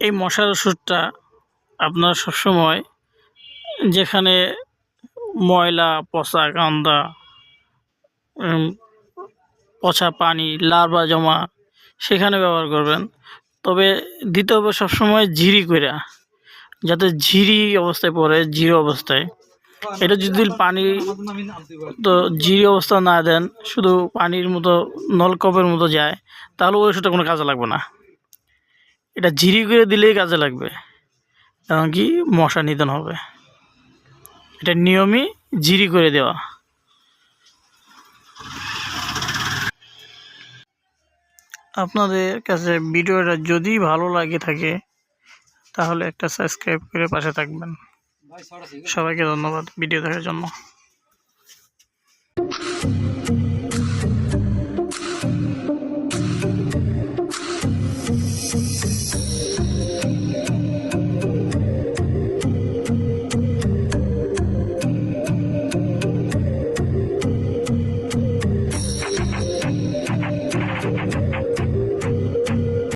এই মশার ওষুধটা আপনারা সবসময় যেখানে ময়লা, পচা গন্ধা, পচা পানি, লার্ভা জমা সেখানে ব্যবহার করবেন। তবে দিতে হবে সবসময় ঝিরি কইরা, যাতে ঝিরি অবস্থায় পড়ে, জিরো অবস্থায়। এটা যদি পানি তো জিরি অবস্থা না দেন, শুধু পানির মতো নলকূপের মতো যায়, তাহলে ওই ওষুধটা কোনো কাজে লাগবে না। এটা ঝিরি করে দিলেই কাজে লাগবে, এমনকি মশা নিধন হবে। এটা নিয়মই ঝিরি করে দেওয়া। আপনাদের কাছে ভিডিওটা যদি ভালো লাগে থাকে তাহলে একটা সাবস্ক্রাইব করে পাশে থাকবেন। সবাইকে ধন্যবাদ ভিডিও দেখার জন্য।